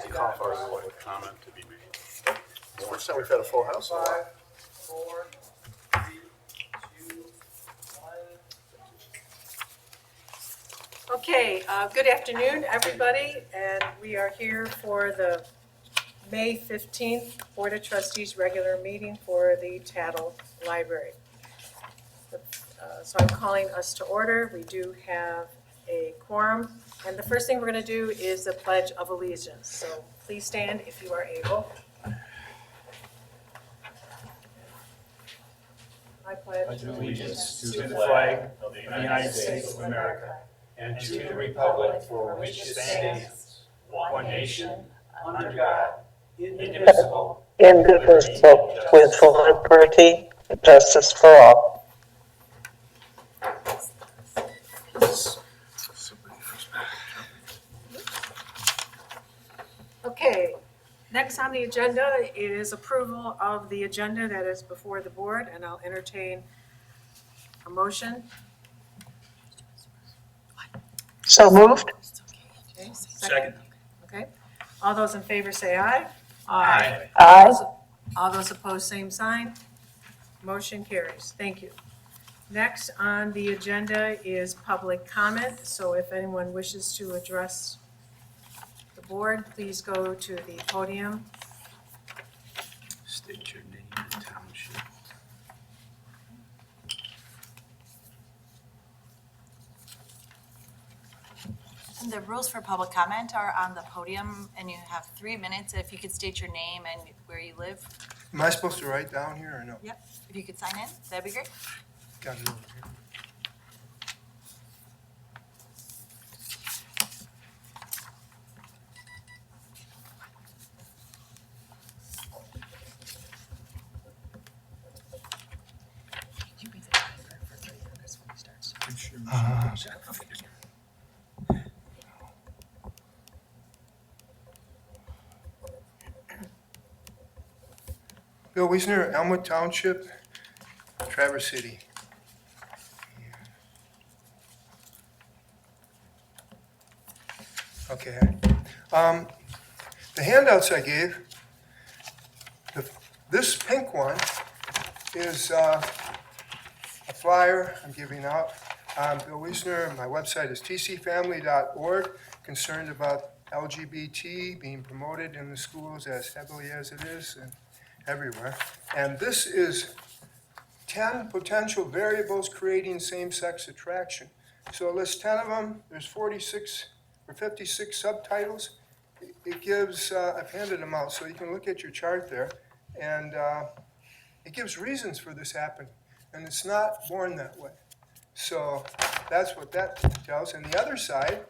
Call for a public comment to be made. It's the first time we've had a full house in a while. 4, 3, 2, 1. Okay, good afternoon, everybody, and we are here for the May 15th Board of Trustees regular meeting for the TADL Library. So I'm calling us to order. We do have a quorum, and the first thing we're going to do is the Pledge of Allegiance. So please stand if you are able. I pledge Allegiance to the flag of the United States of America and to the republic for which it stands, one nation, under God, indivisible, with liberty and justice for all. Okay, next on the agenda is approval of the agenda that is before the board, and I'll entertain a motion. So moved. Okay, second. Okay, all those in favor say aye. Aye. Aye. All those opposed, same sign. Motion carries. Thank you. Next on the agenda is public comment, so if anyone wishes to address the board, please go to the podium. State your name and township. And the rules for public comment are on the podium, and you have 3 minutes. If you could state your name and where you live. Am I supposed to write down here or no? Yep. If you could sign in, that'd be great. Got it over here. Bill Wiesner, Elmwood Township, Traverse City. Okay. The handouts I gave, this pink one is a flyer I'm giving out. I'm Bill Wiesner. My website is tcfamily.org, concerned about LGBT being promoted in the schools as heavily as it is and everywhere. And this is 10 potential variables creating same-sex attraction. So it lists 10 of them. There's 46 or 56 subtitles. It gives, I've handed them out so you can look at your chart there, and it gives reasons for this happening. And it's not born that way. So that's what that tells. And the other side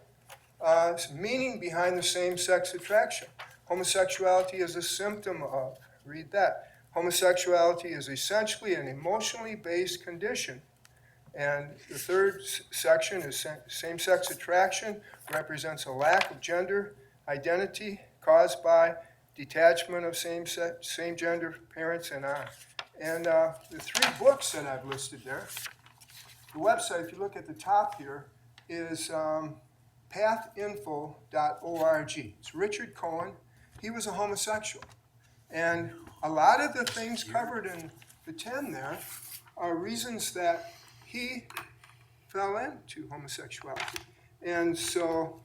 is meaning behind the same-sex attraction. Homosexuality is a symptom of, read that. Homosexuality is essentially an emotionally based condition. And the third section is same-sex attraction represents a lack of gender identity caused by detachment of same-gender parents and on. And the 3 books that I've listed there, the website, if you look at the top here, is pathinfo.org. It's Richard Cohen. He was a homosexual. And a lot of the things covered in the 10 there are reasons that he fell into homosexuality. And so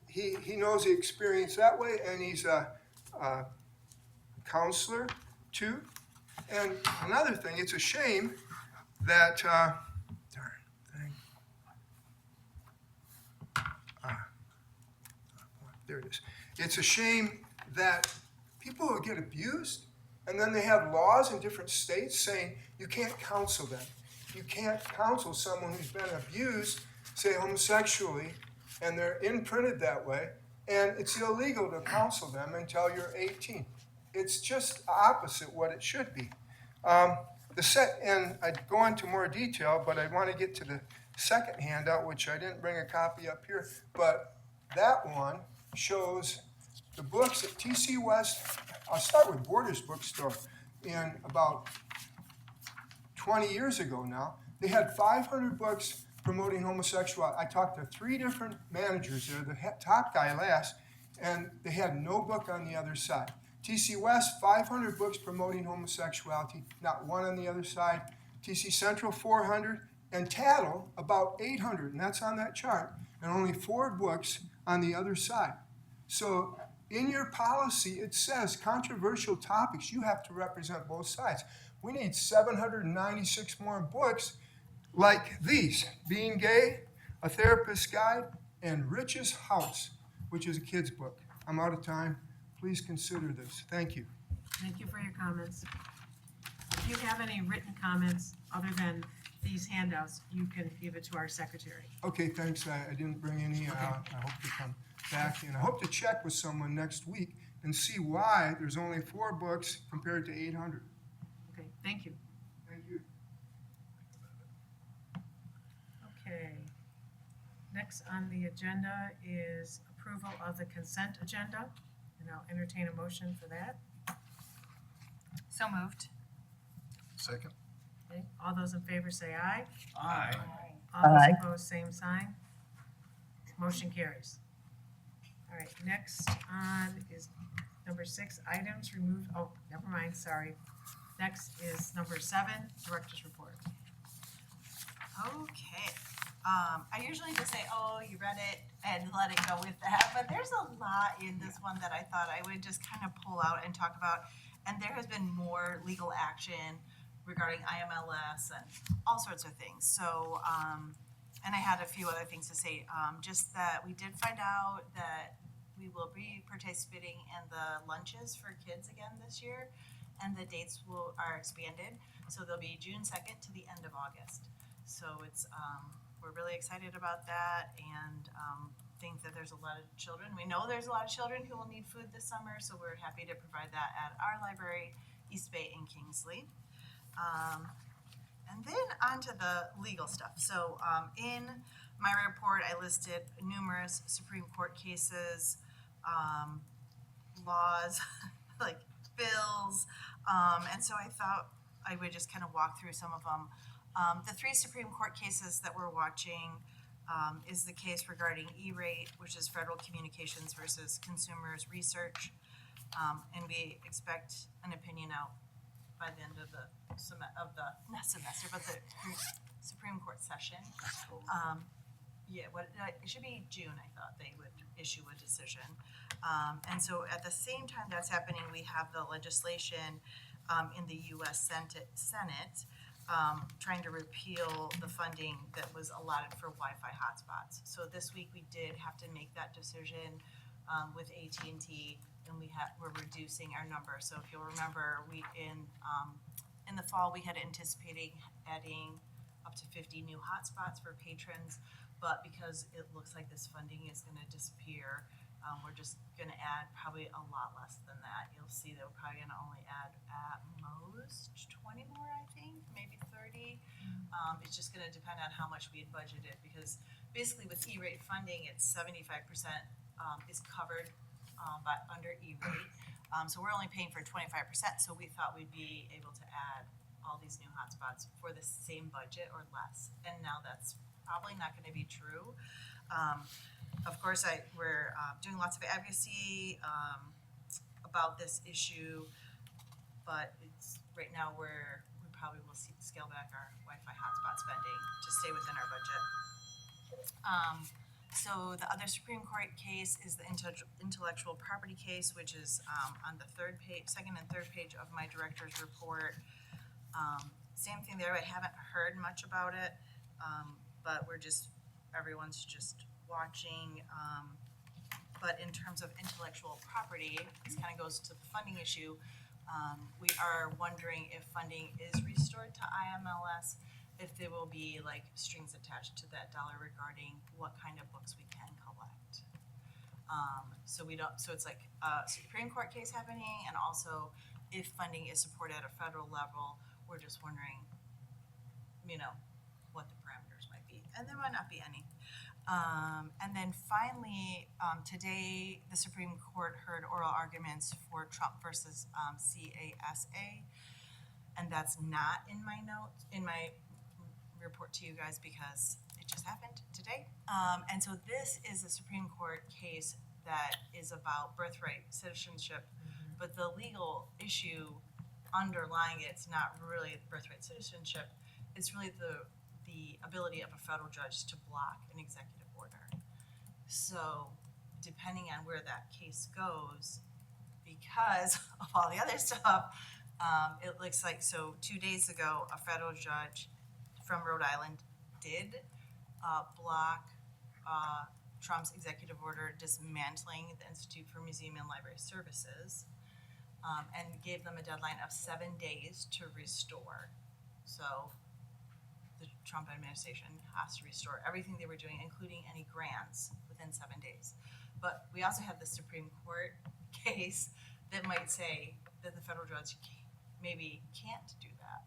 he knows the experience that way, and he's a counselor too. And another thing, it's a shame that, there it is. It's a shame that people who get abused, and then they have laws in different states saying you can't counsel them. You can't counsel someone who's been abused, say homosexually, and they're imprinted that way, and it's illegal to counsel them until you're 18. It's just opposite what it should be. And I'd go into more detail, but I want to get to the second handout, which I didn't bring a copy up here, but that one shows the books at TC West. I'll start with Borders Bookstore. In about 20 years ago now, they had 500 books promoting homosexuality. I talked to 3 different managers there. The top guy last, and they had no book on the other side. TC West, 500 books promoting homosexuality, not one on the other side. TC Central, 400, and TADL, about 800, and that's on that chart, and only 4 books on the other side. So in your policy, it says controversial topics, you have to represent both sides. We need 796 more books like these: Being Gay, A Therapist's Guide, and Rich's House, which is a kid's book. I'm out of time. Please consider this. Thank you. Thank you for your comments. If you have any written comments other than these handouts, you can give it to our secretary. Okay, thanks. I didn't bring any. I hope to come back, and I hope to check with someone next week and see why there's only 4 books compared to 800. Okay, thank you. Thank you. Okay. Next on the agenda is approval of the consent agenda, and I'll entertain a motion for that. So moved. Second. Okay, all those in favor say aye. Aye. All those Aye. opposed, same sign. Motion carries. All right, next on is number 6, items removed, oh, never mind, sorry. Next is number 7, director's report. Okay. I usually just say, oh, you read it and let it go with that, but there's a lot in this one that I thought I would just kind of pull out and talk about. And there has been more legal action regarding IMLS and all sorts of things. So, and I had a few other things to say. Just that we did find out that we will be participating in the lunches for kids again this year, and the dates are expanded. So they'll be June 2nd to the end of August. So it's, we're really excited about that, and think that there's a lot of children. We know there's a lot of children who will need food this summer, so we're happy to provide that at our library, East Bay and Kingsley. And then on to the legal stuff. So in my report, I listed numerous Supreme Court cases, laws, like bills, and so I thought I would just kind of walk through some of them. The 3 Supreme Court cases that we're watching is the case regarding E-rate, which is Federal Communications versus Consumers Research, and we expect an opinion out by the end of the Supreme Court session. It should be June, I thought they would issue a decision. And so at the same time that's happening, we have the legislation in the U.S. Senate trying to repeal the funding that was allotted for Wi-Fi hotspots. So this week we did have to make that decision with AT&T, and we're reducing our number. So if you'll remember, in the fall we had anticipating adding up to 50 new hotspots for patrons, but because it looks like this funding is going to disappear, we're just going to add probably a lot less than that. You'll see that we're probably going to only add at most 20 more, I think, maybe 30. It's just going to depend on how much we had budgeted, because basically with E-rate funding, it's 75% is covered under E-rate. So we're only paying for 25%, so we thought we'd be able to add all these new hotspots for the same budget or less. And now that's probably not going to be true. Of course, we're doing lots of advocacy about this issue, but it's right now we probably will scale back our Wi-Fi hotspot spending to stay within our budget. So the other Supreme Court case is the intellectual property case, which is on the second and third page of my director's report. Same thing there. I haven't heard much about it, but everyone's just watching. But in terms of intellectual property, this kind of goes to the funding issue. We are wondering if funding is restored to IMLS, if there will be like strings attached to that dollar regarding what kind of books we can collect. So it's like a Supreme Court case happening, and also if funding is supported at a federal level, we're just wondering, what the parameters might be, and there might not be any. And then finally, today the Supreme Court heard oral arguments for Trump versus CASA, and that's not in my notes, in my report to you guys, because it just happened today. And so this is a Supreme Court case that is about birthright citizenship, but the legal issue underlying it's not really birthright citizenship. It's really the ability of a federal judge to block an executive order. So depending on where that case goes, because of all the other stuff, it looks like, so 2 days ago, a federal judge from Rhode Island did block Trump's executive order dismantling the Institute for Museum and Library Services, and gave them a deadline of 7 days to restore. So the Trump administration has to restore everything they were doing, including any grants, within 7 days. But we also have the Supreme Court case that might say that the federal judge maybe can't do that.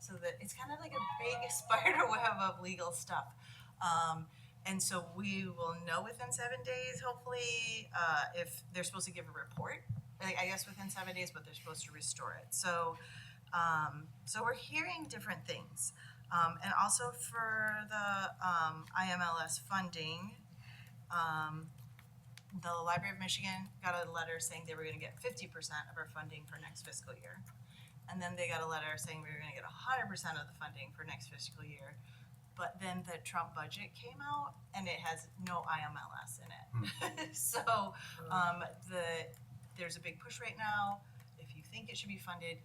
So that it's kind of like a big spider web of legal stuff. And so we will know within 7 days, hopefully, if they're supposed to give a report, I guess within 7 days, but they're supposed to restore it. So, so we're hearing different things. And also for the IMLS funding, the Library of Michigan got a letter saying they were going to get 50% of our funding for next fiscal year. And then they got a letter saying we were going to get 100% of the funding for next fiscal year. But then the Trump budget came out and it has no IMLS in it. So there's a big push right now. If you think it should be funded,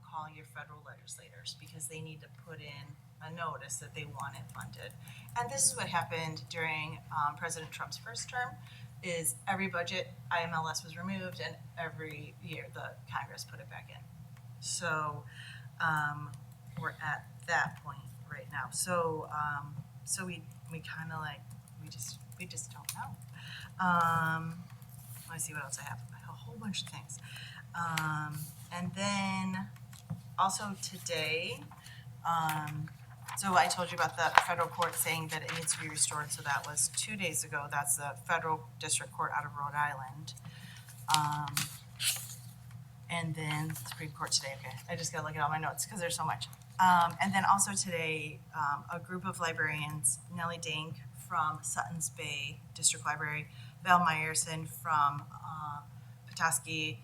call your federal legislators because they need to put in a notice that they want it funded. And this is what happened during President Trump's first term. Is every budget IMLS was removed and every year the Congress put it back in. So we're at that point right now. So so we kind of like we just don't know. Let me see what else I have. A whole bunch of things. And then also today, so I told you about the federal court saying that it needs to be restored. So that was 2 days ago. That's the federal district court out of Rhode Island. And then the Supreme Court today. Okay, I just gotta look at all my notes because there's so much. And then also today, a group of librarians, Nellie Dank from Sutton's Bay District Library, Val Meyerson from Petoskey,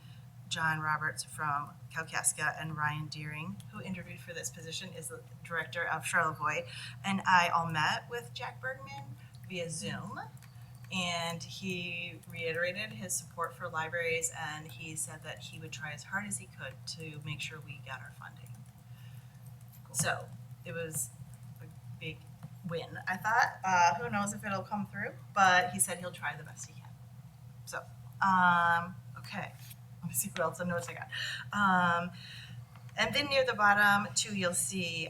John Roberts from Kalkaska, and Ryan Deering, who interviewed for this position, is the director of Charlevoix. And I all met with Jack Bergman via Zoom, and he reiterated his support for libraries, and he said that he would try as hard as he could to make sure we got our funding. So it was a big win, I thought. Who knows if it'll come through, but he said he'll try the best he can. So, okay. Let me see what else the notes I got. And then near the bottom too, you'll see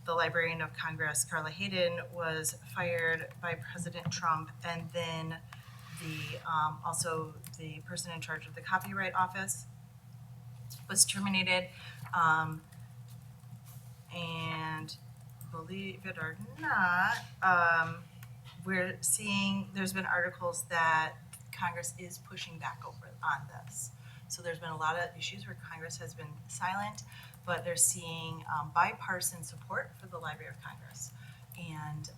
the Librarian of Congress, Carla Hayden, was fired by President Trump, and then the also the person in charge of the Copyright Office was terminated. And believe it or not, we're seeing there's been articles that Congress is pushing back over on this. So there's been a lot of issues where Congress has been silent, but they're seeing bipartisan support for the Library of Congress. And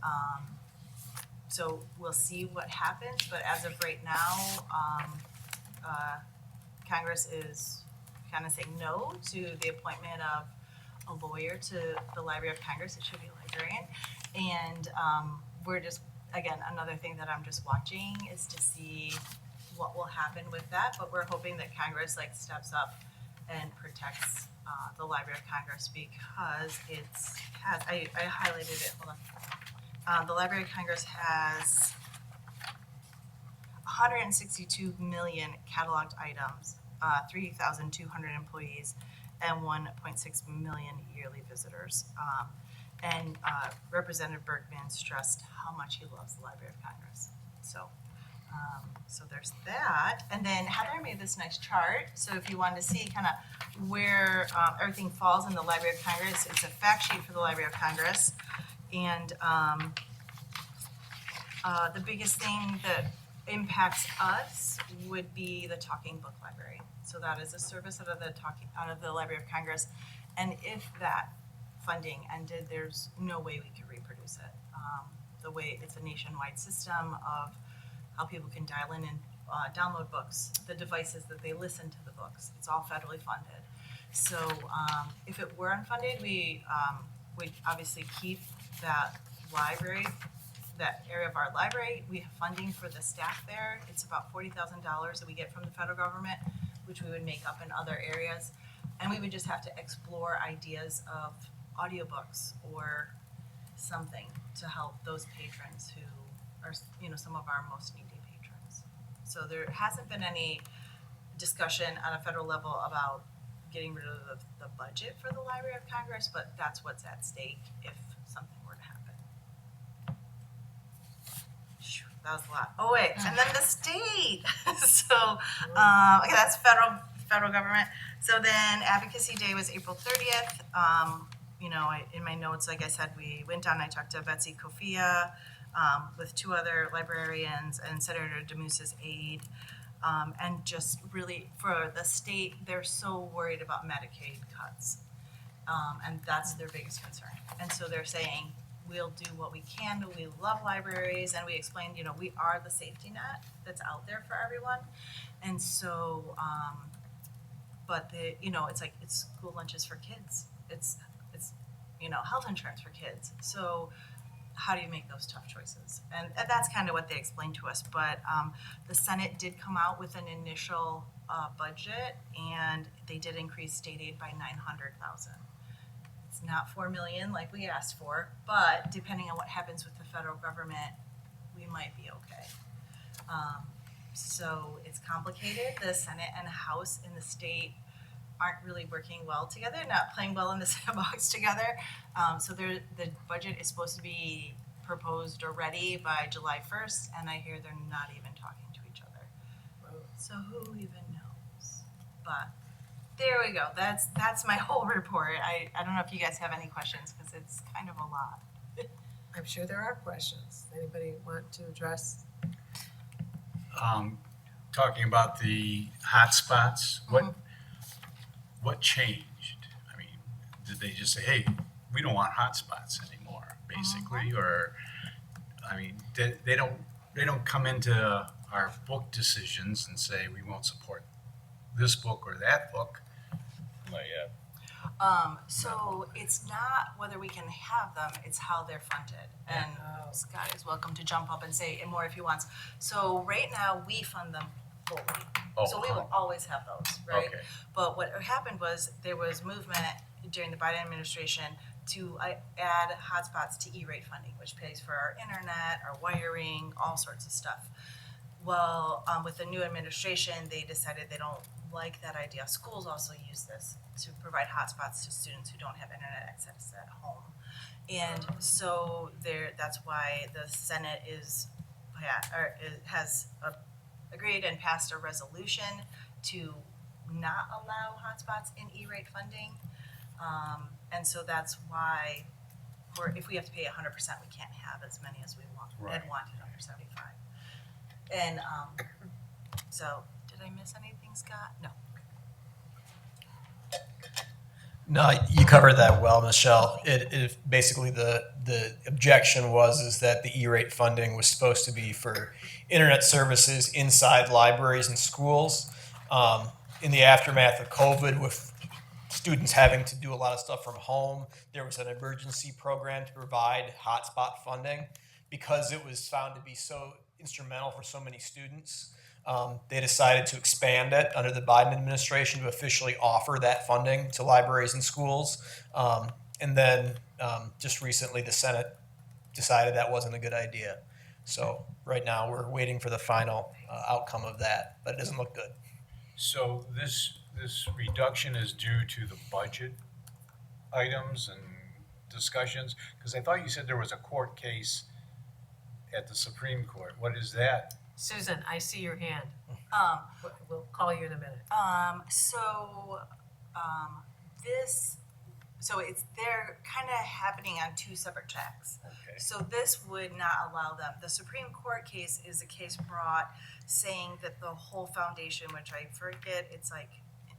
so we'll see what happens, but as of right now, Congress is kind of saying no to the appointment of a lawyer to the Library of Congress. It should be a librarian. And we're just, again, another thing that I'm just watching is to see what will happen with that, but we're hoping that Congress steps up and protects the Library of Congress because I highlighted it, hold on. The Library of Congress has 162 million cataloged items, 3,200 employees, and 1.6 million yearly visitors. And Representative Bergman stressed how much he loves the Library of Congress. So there's that. And then Heather made this nice chart. So if you wanted to see kind of where everything falls in the Library of Congress, it's a fact sheet for the Library of Congress. And the biggest thing that impacts us would be the Talking Book Library. So that is a service out of the Library of Congress. And if that funding ended, there's no way we could reproduce it. The way it's a nationwide system of how people can dial in and download books, the devices that they listen to the books. It's all federally funded. So if it were unfunded, we obviously keep that library, that area of our library. We have funding for the staff there. It's about $40,000 that we get from the federal government, which we would make up in other areas. And we would just have to explore ideas of audiobooks or something to help those patrons who are, some of our most needy patrons. So there hasn't been any discussion on a federal level about getting rid of the budget for the Library of Congress, but that's what's at stake if something were to happen. Phew, that was a lot. Oh wait, and then the state. So okay, that's federal government. So then Advocacy Day was April 30th. In my notes, like I said, we went down and I talked to Betsy Kofia with 2 other librarians and Senator DeMuse's aide. And just really for the state, they're so worried about Medicaid cuts. And that's their biggest concern. And so they're saying, we'll do what we can, we love libraries, and we explained, we are the safety net that's out there for everyone. And so, but it's school lunches for kids. It's health insurance for kids. So how do you make those tough choices? And that's kind of what they explained to us. But the Senate did come out with an initial budget, and they did increase state aid by $900,000. It's not $4 million like we asked for, but depending on what happens with the federal government, we might be okay. So it's complicated. The Senate and the House in the state aren't really working well together, not playing well in the sandbox together. So the budget is supposed to be proposed or ready by July 1st, and I hear they're not even talking to each other. So who even knows? But there we go. That's my whole report. I don't know if you guys have any questions, because it's kind of a lot. I'm sure there are questions. Anybody want to address? Talking about the hotspots, what changed? I mean, did they just say, hey, we don't want hotspots anymore, basically? Or, I mean, they don't come into our book decisions and say, we won't support this book or that book. So it's not whether we can have them, it's how they're funded. And Scott is welcome to jump up and say more if he wants. So right now, we fund them fully. So we will always have those, right? Okay. But what happened was there was movement during the Biden administration to add hotspots to E-rate funding, which pays for our internet, our wiring, all sorts of stuff. Well, with the new administration, they decided they don't like that idea. Schools also use this to provide hotspots to students who don't have internet access at home. And so that's why the Senate has agreed and passed a resolution to not allow hotspots in E-rate funding. And so that's why, if we have to pay 100%, we can't have as many as we want. Right. Ed wanted under 75. And so, did I miss anything, Scott? No. No, you covered that well, Michelle. It basically the objection is that the E-rate funding was supposed to be for internet services inside libraries and schools. In the aftermath of COVID, with students having to do a lot of stuff from home, there was an emergency program to provide hotspot funding because it was found to be so instrumental for so many students. They decided to expand it under the Biden administration to officially offer that funding to libraries and schools. And then just recently, the Senate decided that wasn't a good idea. So right now, we're waiting for the final outcome of that, but it doesn't look good. So this reduction is due to the budget items and discussions? Because I thought you said there was a court case at the Supreme Court. What is that? Susan, I see your hand. We'll call you in a minute. They're kind of happening on 2 separate tracks. Okay. So this would not allow them. The Supreme Court case is a case brought saying that the whole foundation, which I forget, it's like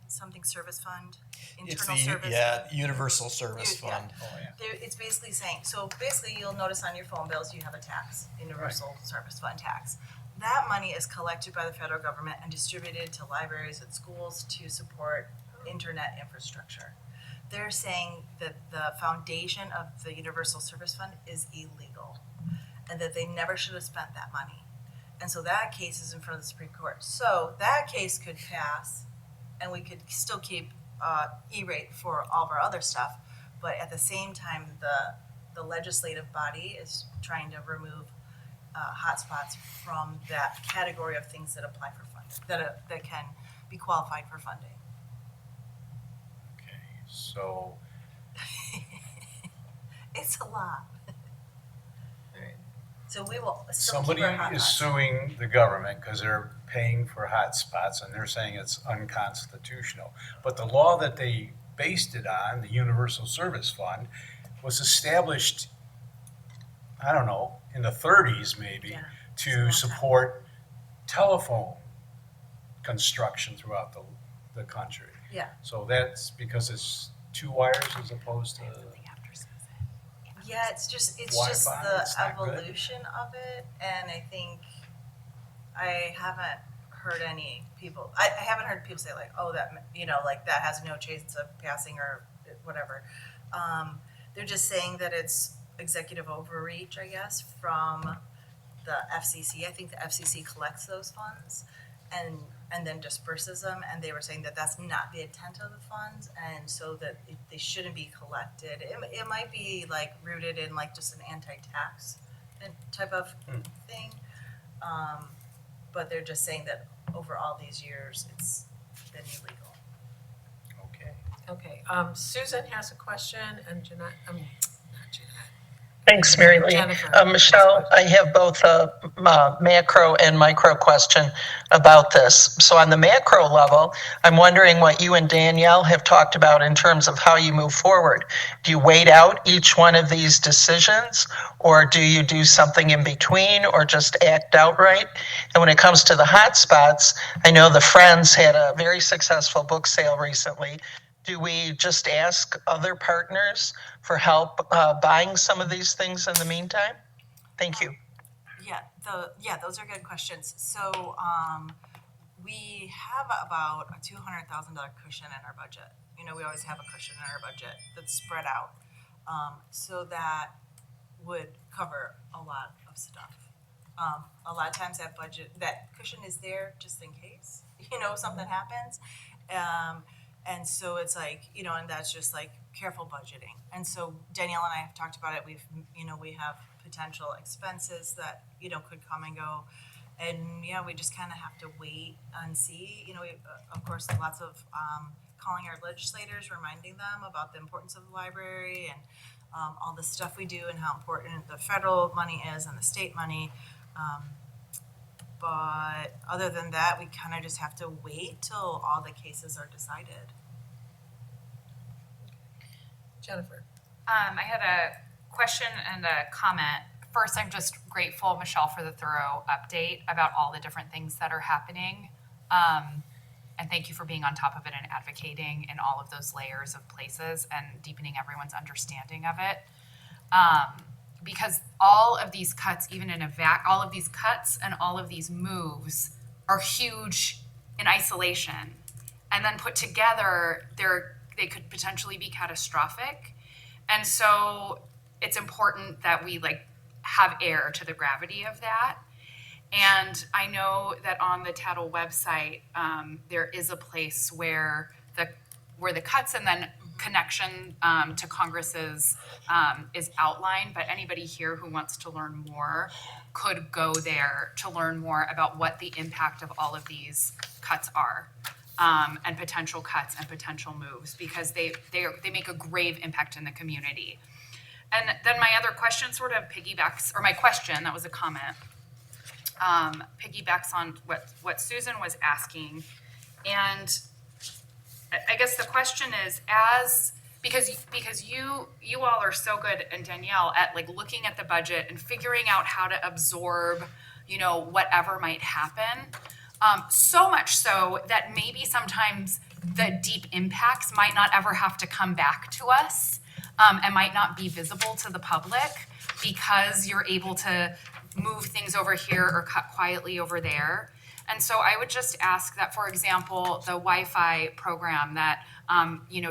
something service fund, internal service fund. Universal Service Fund. Oh, yeah. It's basically saying, so basically you'll notice on your phone bills you have a tax, universal service fund tax. that money is collected by the federal government and distributed to libraries and schools to support internet infrastructure. They're saying that the foundation of the Universal Service Fund is illegal and that they never should have spent that money. And so that case is in front of the Supreme Court. So that case could pass and we could still keep E-rate for all of our other stuff. But at the same time, the legislative body is trying to remove hotspots from that category of things that apply for funding, that can be qualified for funding. Okay, so, It's a lot. So we will still somebody keep our hot is spots. suing the government because they're paying for hotspots and they're saying it's unconstitutional. But the law that they based it on, the Universal Service Fund, was established, I don't know, in the 30s maybe, Yeah, it's a to long time. support telephone construction throughout the country. Yeah. So that's because it's 2 wires as opposed to, Yeah, it's just Wi-Fi, the it's not good. evolution of it, and I think I haven't heard any people. I haven't heard people say like, "Oh, that like that has no chance of passing" or whatever. They're just saying that it's executive overreach, I guess, from the FCC. I think the FCC collects those funds and then disperses them, and they were saying that that's not the intent of the funds, and so that they shouldn't be collected. It might be like rooted in like just an anti-tax type of thing, but they're just saying that over all these years it's been illegal. okay. Okay, Susan has a question, and Jeanette, not Jeanette. Thanks, Mary Lee. Jennifer. Michelle, I have both a macro and micro question about this. So on the macro level, I'm wondering what you and Danielle have talked about in terms of how you move forward. Do you wait out each one of these decisions, or do you do something in between, or just act outright? And when it comes to the hotspots, I know the Friends had a very successful book sale recently. Do we just ask other partners for help buying some of these things in the meantime? Thank you. Yeah, those are good questions. So we have about a $200,000 cushion in our budget. We always have a cushion in our budget that's spread out. So that would cover a lot of stuff. A lot of times that cushion is there just in case, something happens. And so it's like, and that's just like careful budgeting. And so Danielle and I have talked about it. We have potential expenses that, could come and go. And we just kind of have to wait and see. Of course, lots of calling our legislators, reminding them about the importance of the library and all the stuff we do and how important the federal money is and the state money. But other than that, we kind of just have to wait till all the cases are decided. Jennifer. I had a question and a comment. First, I'm just grateful, Michelle, for the thorough update about all the different things that are happening. And thank you for being on top of it and advocating in all of those layers of places and deepening everyone's understanding of it. Because all of these cuts, even in all of these cuts and all of these moves are huge in isolation. And then put together, they could potentially be catastrophic. And so it's important that we have air to the gravity of that. And I know that on the TADL website, there is a place where the cuts and then connection to Congress's is outlined, but anybody here who wants to learn more could go there to learn more about what the impact of all of these cuts are, and potential cuts and potential moves, because they make a grave impact in the community. And then my other question sort of piggybacks, or my question, that was a comment, piggybacks on what Susan was asking. And I guess the question is, because you all are so good, and Danielle, at looking at the budget and figuring out how to absorb, whatever might happen. So much so that maybe sometimes the deep impacts might not ever have to come back to us, and might not be visible to the public, because you're able to move things over here or cut quietly over there. And so I would just ask that, for example, the Wi-Fi program that,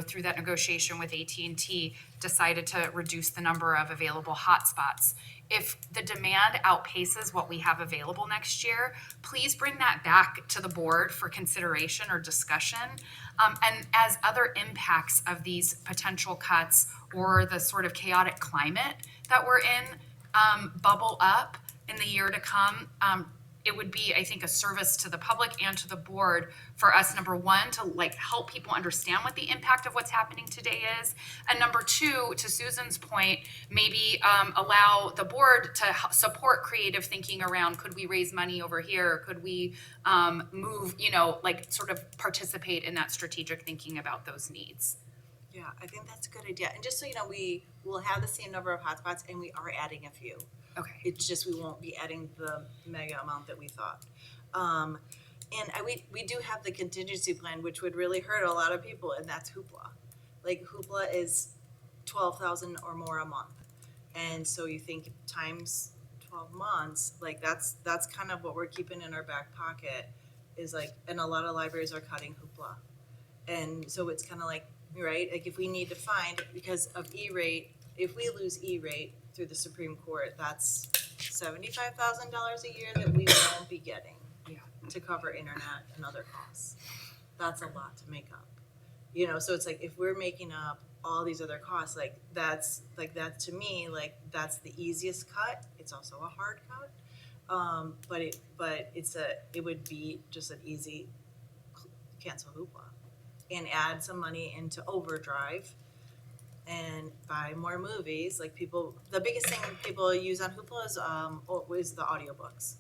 through that negotiation with AT&T, decided to reduce the number of available hotspots. If the demand outpaces what we have available next year, please bring that back to the board for consideration or discussion. And as other impacts of these potential cuts or the sort of chaotic climate that we're in bubble up in the year to come, it would be, I think, a service to the public and to the board for us, number one, to help people understand what the impact of what's happening today is. And number two, to Susan's point, maybe allow the board to support creative thinking around, could we raise money over here? Could we move, sort of participate in that strategic thinking about those needs? Yeah, I think that's a good idea. And just so you know, we will have the same number of hotspots and we are adding a few. Okay. It's just we won't be adding the mega amount that we thought. We do have the contingency plan, which would really hurt a lot of people, and that's Hoopla. Hoopla is 12,000 or more a month. And so you think times 12 months, that's kind of what we're keeping in our back pocket is and a lot of libraries are cutting Hoopla. And so it's kind of right? If we need to find, because of E-rate, if we lose E-rate through the Supreme Court, that's $75,000 a year that we won't be getting to cover internet and other costs. That's a lot to make up. So it's if we're making up all these other costs, that to me, that's the easiest cut. It's also a hard cut. But it would be just an easy cancel Hoopla and add some money into overdrive and buy more movies. The biggest thing people use on Hoopla is the audiobooks.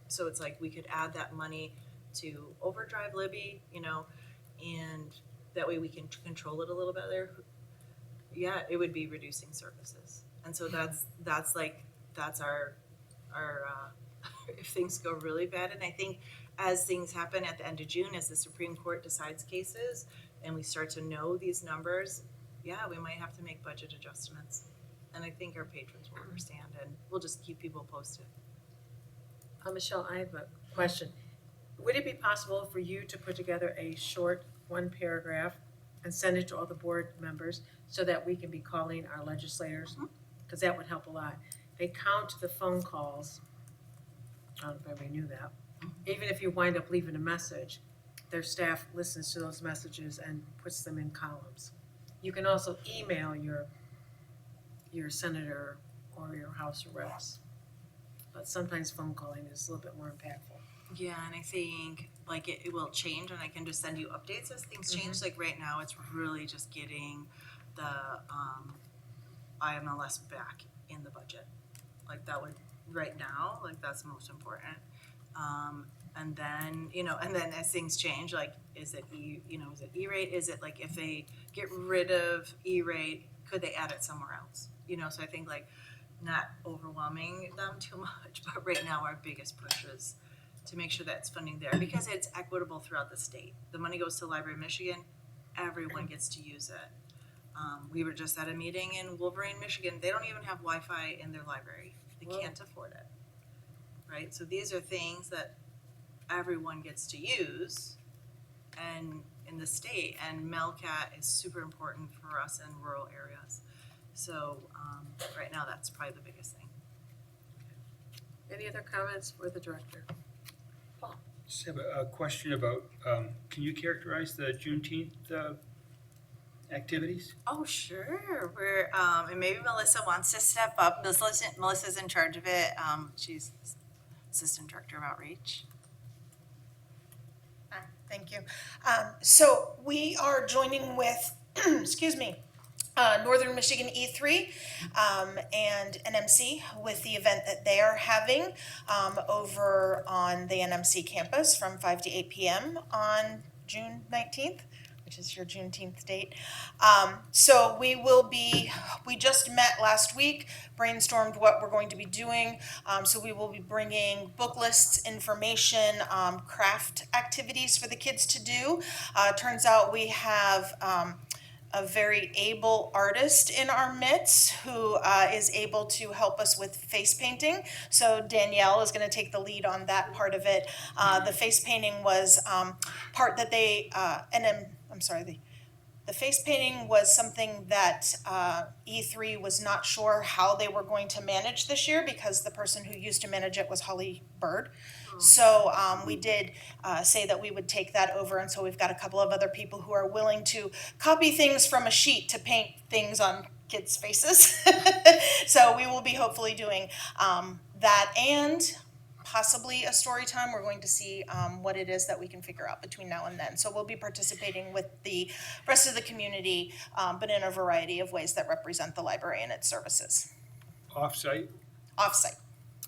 So it's we could add that money to overdrive Libby, and that way we can control it a little better. Yeah, it would be reducing services. And so that's our if things go really bad. And I think as things happen at the end of June, as the Supreme Court decides cases and we start to know these numbers, we might have to make budget adjustments. And I think our patrons will understand, and we'll just keep people posted. Michelle, I have a question. Would it be possible for you to put together a short one paragraph and send it to all the board members so that we can be calling our legislators? Because that would help a lot. They count the phone calls. I don't know if everybody knew that. Even if you wind up leaving a message, their staff listens to those messages and puts them in columns. You can also email your senator or your House of Reps. But sometimes phone calling is a little bit more impactful. Yeah, and I think it will change, and I can just send you updates as things change. Right now, it's really just getting the IMLS back in the budget. That would right now, that's most important. And then as things change, is it is it E-rate? Is it if they get rid of E-rate, could they add it somewhere else? So I think not overwhelming them too much, but right now our biggest push is to make sure that's funding there because it's equitable throughout the state. The money goes to Library of Michigan, everyone gets to use it. We were just at a meeting in Wolverine, Michigan. They don't even have Wi-Fi in their library. They can't afford it, right? So these are things that everyone gets to use and in the state, and Melcat is super important for us in rural areas. So right now, that's probably the biggest thing. Any other comments for the director? Paul? Just have a question about, can you characterize the Juneteenth activities? Oh, sure. We're and maybe Melissa wants to step up. Melissa's in charge of it. She's Assistant Director of Outreach. Thank you. So we are joining with, excuse me, Northern Michigan E3 and NMC with the event that they are having over on the NMC campus from 5 to 8 p.m. on June 19th, which is your Juneteenth date. So we just met last week, brainstormed what we're going to be doing. So we will be bringing book lists, information, craft activities for the kids to do. Turns out we have a very able artist in our midst who is able to help us with face painting. So Danielle is going to take the lead on that part of it. The face painting was part that they, the face painting was something that E3 was not sure how they were going to manage this year because the person who used to manage it was Holly Bird. So we did say that we would take that over, and so we've got a couple of other people who are willing to copy things from a sheet to paint things on kids' faces. So we will be hopefully doing that and possibly a story time. We're going to see what it is that we can figure out between now and then. So we'll be participating with the rest of the community, but in a variety of ways that represent the library and its services. Off-site? Off-site.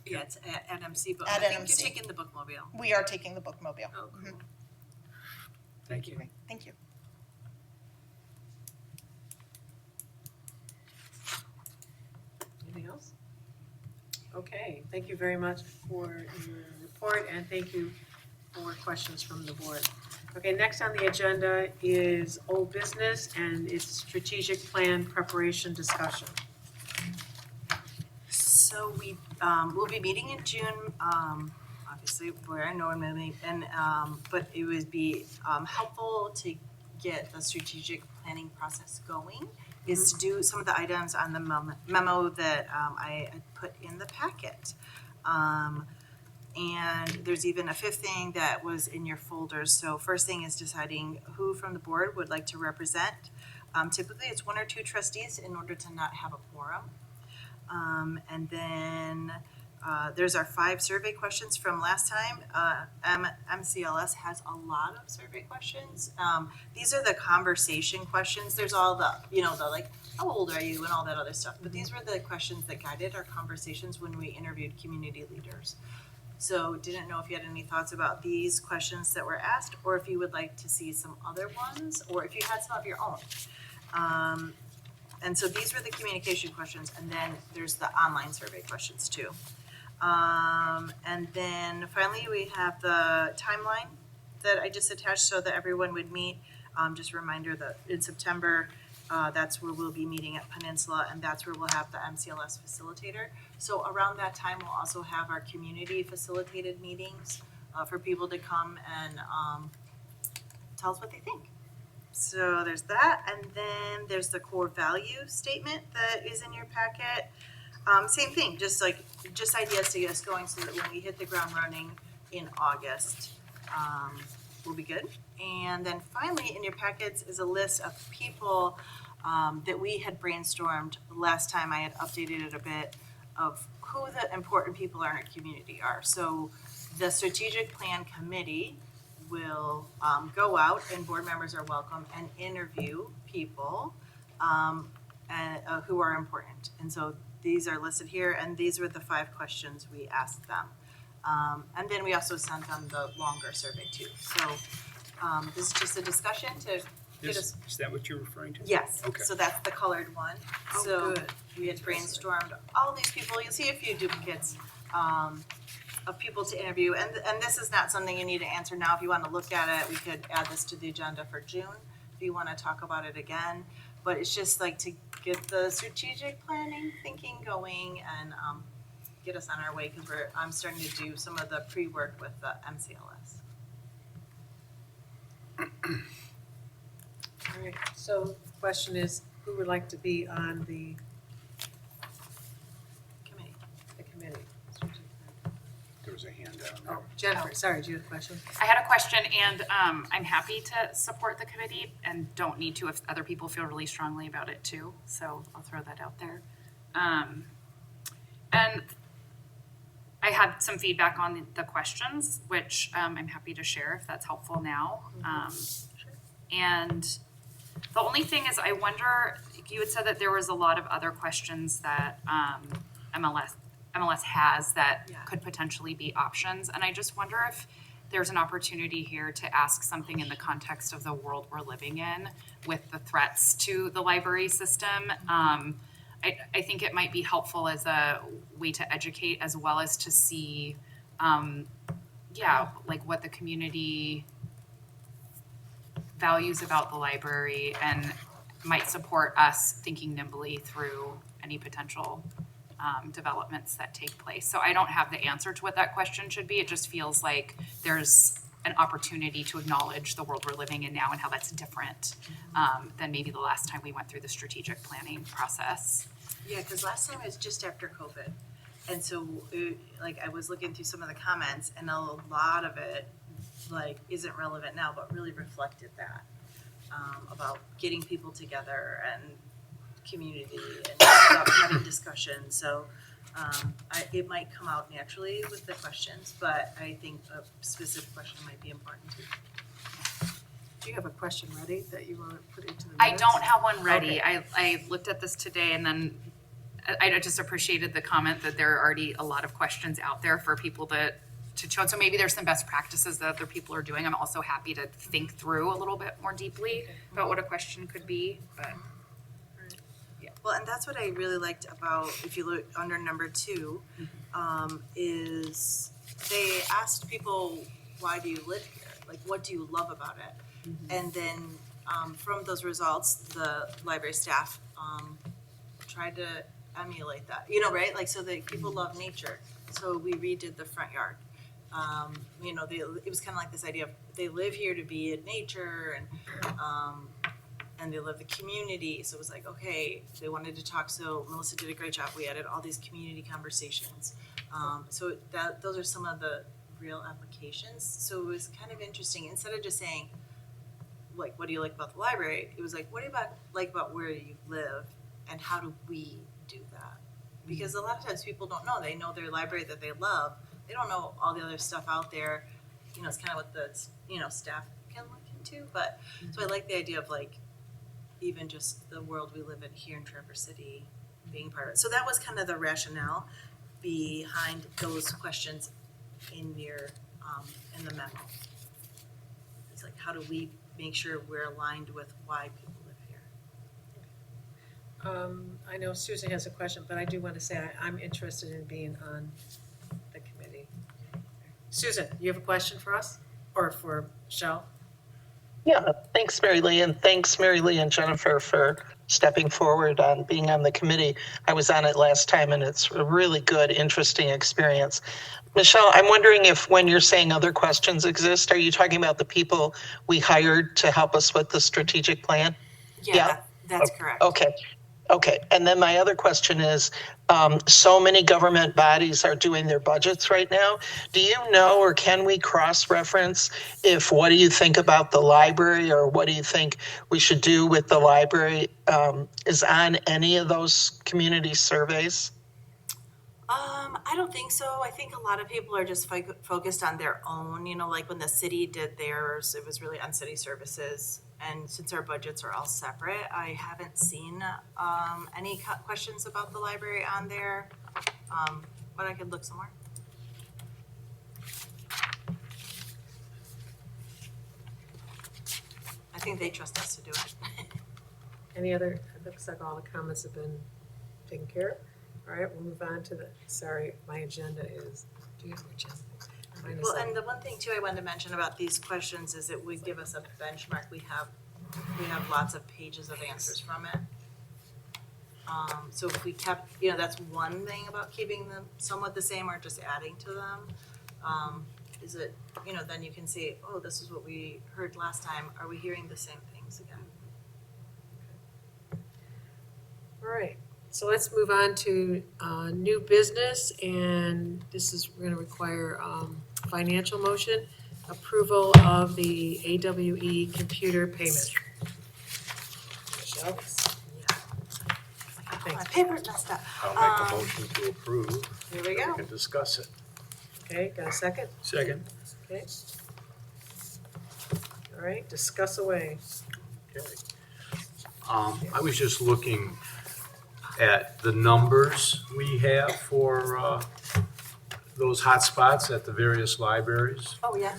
Yeah, it's at NMC, but At I think NMC. you're taking the bookmobile. We are taking the bookmobile. Oh, cool. Thank you. Thank you. Anything else? Okay, thank you very much for your report, and thank you for questions from the board. Okay, next on the agenda is old business, and it's strategic plan preparation discussion. So we will be meeting in June, obviously, where I know I'm meeting, and but it would be helpful to get the strategic planning process going, is to do some of the items on the memo that I had put in the packet. And there's even a fifth thing that was in your folders. So first thing is deciding who from the board would like to represent. Typically, it's 1 or 2 trustees in order to not have a quorum. And then there's our 5 survey questions from last time. MCLS has a lot of survey questions. These are the conversation questions. There's all the, the like, how old are you and all that other stuff. But these were the questions that guided our conversations when we interviewed community leaders. So didn't know if you had any thoughts about these questions that were asked, or if you would like to see some other ones, or if you had some of your own. And so these were the communication questions, and then there's the online survey questions too. And then finally, we have the timeline that I just attached so that everyone would meet. Just a reminder that in September, that's where we'll be meeting at Peninsula, and that's where we'll have the MCLS facilitator. So around that time, we'll also have our community facilitated meetings for people to come and tell us what they think. So there's that, and then there's the core value statement that is in your packet. Same thing, just ideas to get us going so that when we hit the ground running in August, we'll be good. And then finally, in your packets is a list of people that we had brainstormed last time. I had updated it a bit of who the important people in our community are. So the strategic plan committee will go out, and board members are welcome, and interview people who are important. And so these are listed here, and these were the 5 questions we asked them. And then we also sent them the longer survey too. So this is just a discussion to get us. Is that what you're referring to? Yes, Okay. so that's the colored one. Oh, So good. we had brainstormed all these people. You'll see a few duplicates of people to interview. And this is not something you need to answer now. If you want to look at it, we could add this to the agenda for June if you want to talk about it again. But it's just like to get the strategic planning thinking going and get us on our way, because I'm starting to do some of the pre-work with the MCLS. All right, so the question is, who would like to be on the Committee. committee? There was a hand down there. Oh, Jennifer, sorry, do you have a question? I had a question, and I'm happy to support the committee and don't need to if other people feel really strongly about it too. So I'll throw that out there. And I had some feedback on the questions, which I'm happy to share if that's helpful now. And the only thing is, I wonder, you had said that there was a lot of other questions that MLS has that could potentially be options. And I just wonder if there's an opportunity here to ask something in the context of the world we're living in with the threats to the library system. I think it might be helpful as a way to educate as well as to see, like what the community values about the library and might support us thinking nimbly through any potential developments that take place. So I don't have the answer to what that question should be. It just feels like there's an opportunity to acknowledge the world we're living in now and how that's different than maybe the last time we went through the strategic planning process. Yeah, because last time it was just after COVID. And so, like, I was looking through some of the comments, and a lot of it, like, isn't relevant now, but really reflected that, about getting people together and community and about having discussions. So, it might come out naturally with the questions, but I think a specific question might be important too. Do you have a question ready that you want to put into the I minutes? don't have one ready. Okay. I looked at this today and then I just appreciated the comment that there are already a lot of questions out there for people to show. So maybe there's some best practices that other people are doing. I'm also happy to think through a little bit more deeply about what a question could be, but. Well, and that's what I really liked about, if you look under number 2, is they asked people, why do you live here? Like, what do you love about it? And then from those results, the library staff tried to emulate that, right? Like, so that people love nature. So we redid the front yard. It was kind of like this idea of they live here to be in nature and they love the community. So it was like, okay, they wanted to talk. So Melissa did a great job. We added all these community conversations. So those are some of the real applications. So it was kind of interesting. Instead of just saying, like, what do you like about the library? It was like, what do you like about where you live and how do we do that? Because a lot of times people don't know. They know their library that they love. They don't know all the other stuff out there. It's kind of what the, staff can look into. But so I like the idea of, like, even just the world we live in here in Traverse City being part of it. So that was kind of the rationale behind those questions in your in the memo. It's like, how do we make sure we're aligned with why people live here? I know Susan has a question, but I do want to say I'm interested in being on the committee. Susan, you have a question for us or for Michelle? Yeah, thanks, Mary Lee, and thanks, Mary Lee and Jennifer, for stepping forward on being on the committee. I was on it last time, and it's a really good, interesting experience. Michelle, I'm wondering if when you're saying other questions exist, are you talking about the people we hired to help us with the strategic plan? Yeah. That's correct. Okay. And then my other question is, so many government bodies are doing their budgets right now. Do you know, or can we cross-reference what do you think about the library, or what do you think we should do with the library, is on any of those community surveys? I don't think so. I think a lot of people are just focused on their own, like when the city did theirs, it was really on city services. And since our budgets are all separate, I haven't seen any questions about the library on there, but I could look somewhere. I think they trust us to do it. Any other, it looks like all the comments have been taken care of. All right, we'll move on to sorry, my agenda is, do you have your agenda? Well, and the one thing too I wanted to mention about these questions is it would give us a benchmark. We have lots of pages of answers from it. So if we kept, that's one thing about keeping them somewhat the same or just adding to them. Is it, then you can say, oh, this is what we heard last time. Are we hearing the same things again? All right, so let's move on to new business, and we're going to require financial motion, approval of the AWE computer payment. Michelle? My paper's messed up. I'll make a motion to approve. Here we go. We can discuss it. Okay, got a second? Second. Okay. All right, discuss away. Okay. I was just looking at the numbers we have for those hotspots at the various libraries. Oh, yeah.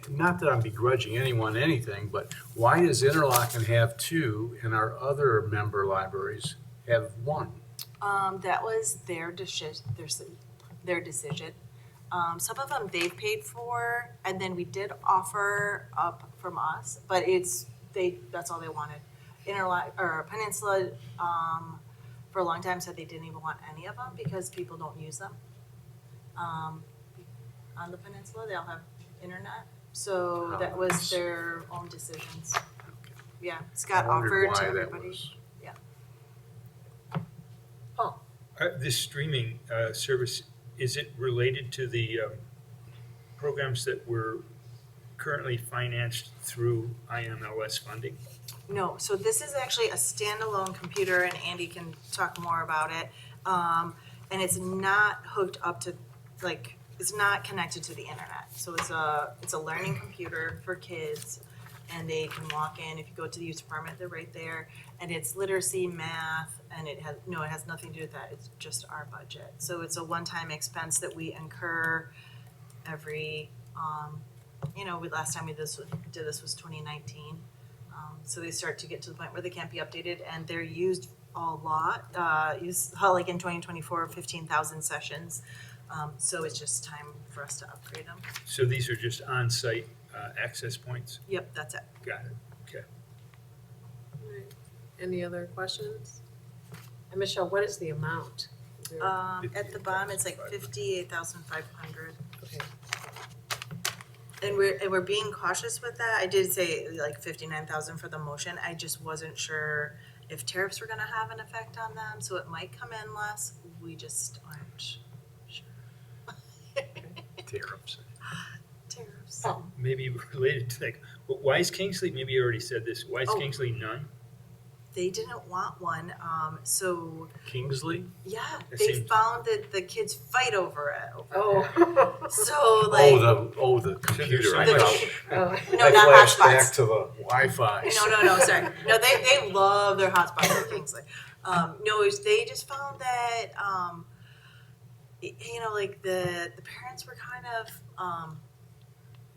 Not that I'm begrudging anyone anything, but why does Interlochen have 2 and our other member libraries have 1? That was their decision. Some of them they've paid for, and then we did offer up from us, but it's that's all they wanted. Or Peninsula, for a long time said they didn't even want any of them because people don't use them. On the peninsula, they all have internet, so that was their own decisions. Yeah, Scott I wondered offered to why that everybody. was. Yeah. This streaming service, is it related to the programs that were currently financed through IMLS funding? No, so this is actually a standalone computer, and Andy can talk more about it. And it's not hooked up to, like, it's not connected to the internet. So it's a learning computer for kids, and they can walk in. If you go to the youth department, they're right there. And it's literacy, math, and it has nothing to do with that. It's just our budget. So it's a one-time expense that we incur every, last time we did this was 2019. So they start to get to the point where they can't be updated, and they're used a lot. Like in 2024, 15,000 sessions. So it's just time for us to upgrade them. So these are just on-site access points? Yep, that's it. Got it, okay. Any other questions? And Michelle, what is the amount? Is there- At the bottom, it's like 58,500. Okay. And we're being cautious with that. I did say like 59,000 for the motion. I just wasn't sure if tariffs were gonna have an effect on them, so it might come in less. We just aren't sure. Tariffs. Tariffs. Oh. Maybe related to like, why is Kingsley, maybe you already said this, why is Oh. Kingsley none? They didn't want one, so Kingsley? yeah, That they seems- found that the kids fight over it. Oh. So like, The computer. I so much- thought. Oh. no, I not flashed back hotspots. to the Wi-Fi. No, sorry. No, they love their hotspots at Kingsley. They just found that, like the parents were kind of,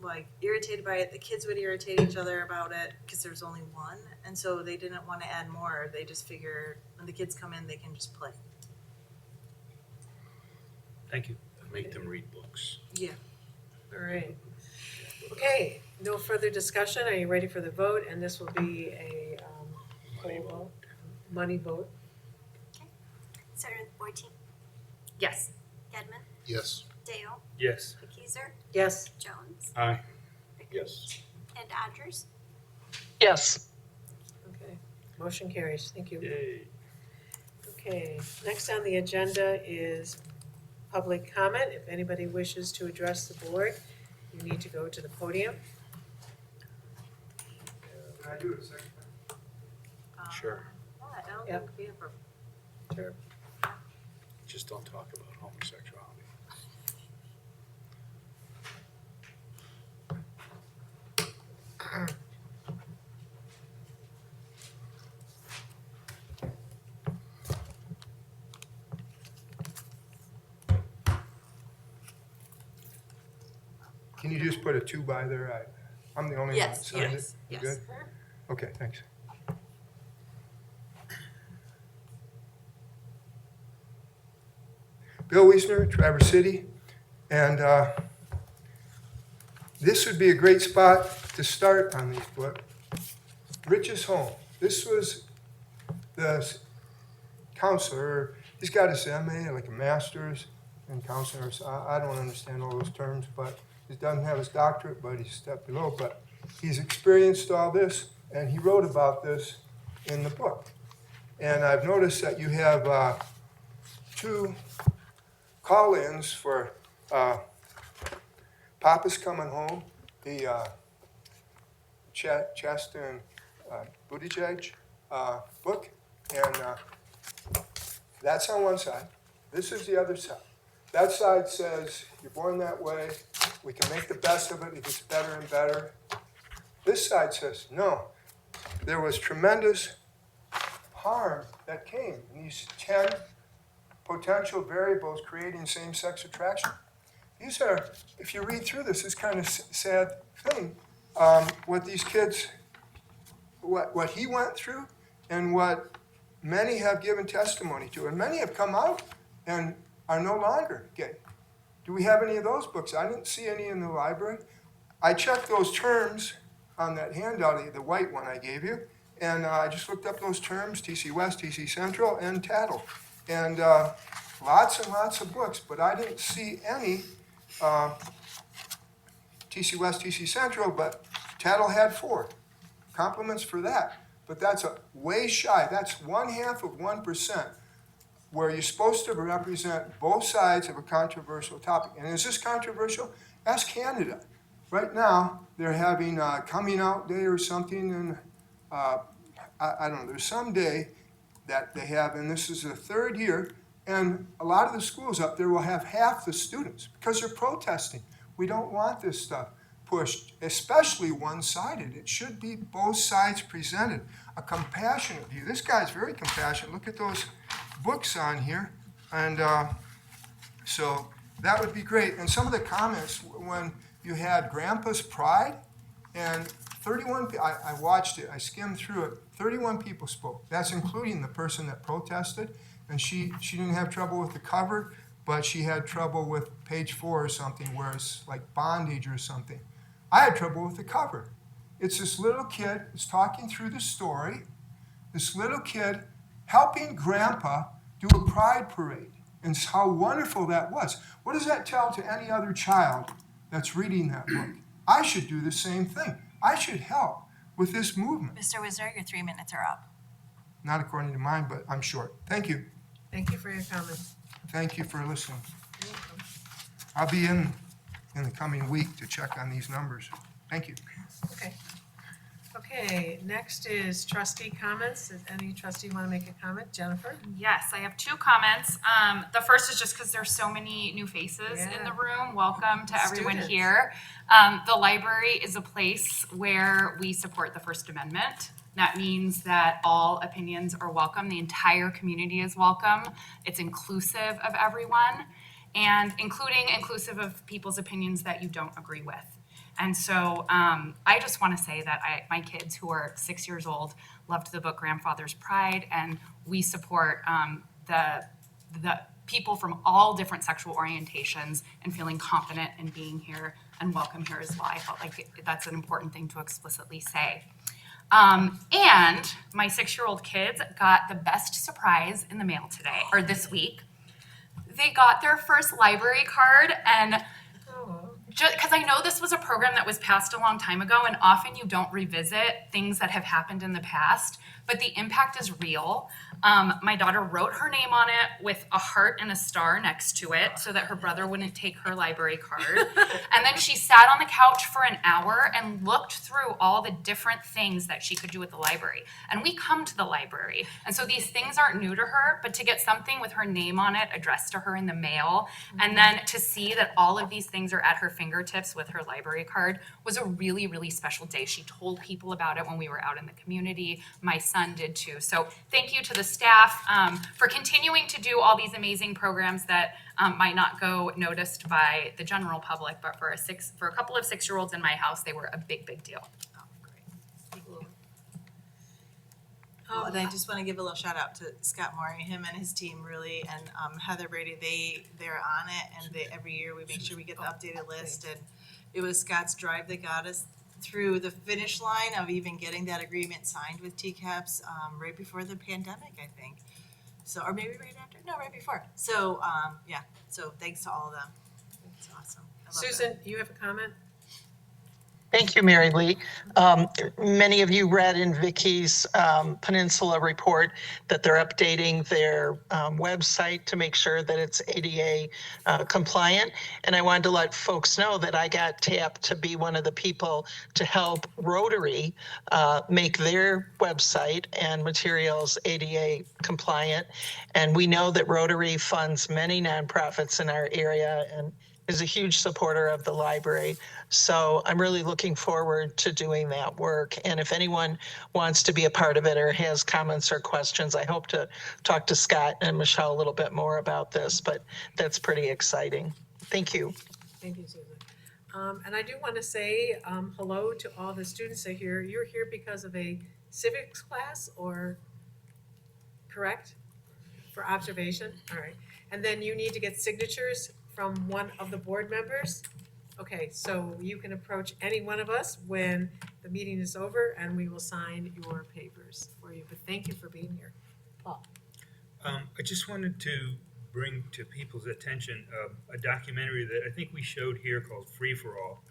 like irritated by it. The kids would irritate each other about it because there's only one. And so they didn't want to add more. They just figured when the kids come in, they can just play. Thank you. Make them read books. Yeah. All right. Okay, no further discussion. Are you ready for the vote? And this will be a poll vote, money vote. Senator Boyd, Yes. Gedman, Yes. Dale, Yes. McKeeser, Yes. Jones, Aye. Vickers, Yes. and Andrews. Yes. Okay, motion carries. Thank you. Yay. Okay, next on the agenda is public comment. If anybody wishes to address the board, you need to go to the podium. Can I do it a second? Sure. Yeah, I don't Yep. think we have a Sure. Just don't talk about homosexuality. Can you just put a 2 by there? I'm the only one that Yes, signed it. yes, You yes. good? Okay, thanks. Bill Wiesner, Traverse City, and this would be a great spot to start on these books. Rich's home. This was the counselor. He's got his MA, like a master's in counselor. So I don't understand all those terms, but he doesn't have his doctorate, but he's a step below. But he's experienced all this, and he wrote about this in the book. And I've noticed that you have 2 call-ins for Papa's Coming Home, the Chester and Buttigieg book, and that's on one side. This is the other side. That side says, you're born that way, we can make the best of it, it gets better and better. This side says, no, there was tremendous harm that came in these 10 potential variables creating same-sex attraction. These are, if you read through this, it's kind of sad thing. What these kids, what he went through and what many have given testimony to, and many have come out and are no longer gay. Do we have any of those books? I didn't see any in the library. I checked those terms on that handout, the white one I gave you, and I just looked up those terms, TC West, TC Central, and TADL. And lots and lots of books, but I didn't see any TC West, TC Central, but TADL had 4. Compliments for that. But that's a way shy. That's 0.5%, where you're supposed to represent both sides of a controversial topic. And is this controversial? Ask Canada. Right now, they're having a coming out day or something, and I don't know, there's some day that they have, and this is the 3rd year, and a lot of the schools up there will have half the students because they're protesting. We don't want this stuff pushed, especially one-sided. It should be both sides presented. A compassionate view. This guy's very compassionate. Look at those books on here. And so that would be great. And some of the comments when you had Grandpa's Pride, and 31, I watched it, I skimmed through it, 31 people spoke. That's including the person that protested. And she didn't have trouble with the cover, but she had trouble with page 4 or something where it's like bondage or something. I had trouble with the cover. It's this little kid who's talking through the story, this little kid helping Grandpa do a pride parade, and how wonderful that was. What does that tell to any other child that's reading that book? I should do the same thing. I should help with this movement. Mr. Wisner, your 3 minutes are up. Not according to mine, but I'm short. Thank you. Thank you for your comments. Thank you for listening. I'll be in the coming week to check on these numbers. Thank you. Okay. Okay, next is trustee comments. Does any trustee want to make a comment? Jennifer? Yes, I have 2 comments. The first is just because there's so many new faces in the room. Welcome to everyone Students. here. The library is a place where we support the First Amendment. That means that all opinions are welcome. The entire community is welcome. It's inclusive of everyone, and inclusive of people's opinions that you don't agree with. And so I just want to say that my kids who are 6 years old loved the book Grandfather's Pride, and we support the people from all different sexual orientations and feeling confident in being here and welcome here as well. I felt like that's an important thing to explicitly say. And my 6-year-old kids got the best surprise in the mail today, or this week. They got their first library card, and just because I know this was a program that was passed a long time ago, and often you don't revisit things that have happened in the past, but the impact is real. My daughter wrote her name on it with a heart and a star next to it so that her brother wouldn't take her library card. And then she sat on the couch for an hour and looked through all the different things that she could do at the library. And we come to the library, and so these things aren't new to her, but to get something with her name on it addressed to her in the mail, and then to see that all of these things are at her fingertips with her library card was a really, really special day. She told people about it when we were out in the community. My son did too. So thank you to the staff for continuing to do all these amazing programs that might not go noticed by the general public, but for a couple of 6-year-olds in my house, they were a big, big deal. And I just want to give a little shout out to Scott Morey, him and his team really, and Heather Brady, they're on it, and every year we make sure we get the updated list, and it was Scott's drive that got us through the finish line of even getting that agreement signed with TCAPS right before the pandemic, I think. So, or maybe right after, no, right before. So, yeah, so thanks to all of them. It's awesome. I love Susan, you have a comment? Thank you, Mary Lee. Many of you read in Vicky's Peninsula report that they're updating their website to make sure that it's ADA compliant. And I wanted to let folks know that I got tapped to be one of the people to help Rotary make their website and materials ADA compliant. And we know that Rotary funds many nonprofits in our area and is a huge supporter of the library. So I'm really looking forward to doing that work. And if anyone wants to be a part of it or has comments or questions, I hope to talk to Scott and Michelle a little bit more about this, but that's pretty exciting. Thank you. Thank you, Susan. And I do want to say hello to all the students that are here. You're here because of a civics class, or correct? For observation? All right. And then you need to get signatures from one of the board members. Okay, so you can approach any one of us when the meeting is over and we will sign your papers for you. But thank you for being here. Paul? I just wanted to bring to people's attention a documentary that I think we showed here called Free for All.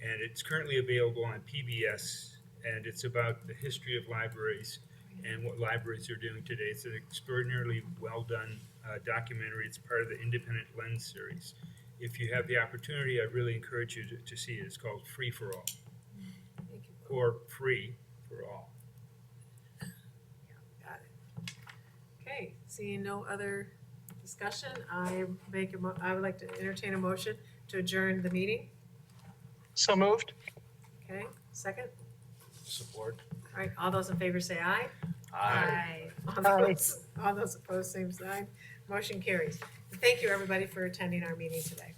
And it's currently available on PBS, and it's about the history of libraries and what libraries are doing today. It's an extraordinarily well-done documentary. It's part of the Independent Lens series. If you have the opportunity, I really encourage you to see it. It's called Free for All, Thank you. or Free for All. Got it. Okay, seeing no other discussion, I would like to entertain a motion to adjourn the meeting. So moved? Okay, second? Support. All right, all those in favor say aye. Aye. All those opposed, same sign. Motion carries. Thank you, everybody, for attending our meeting today.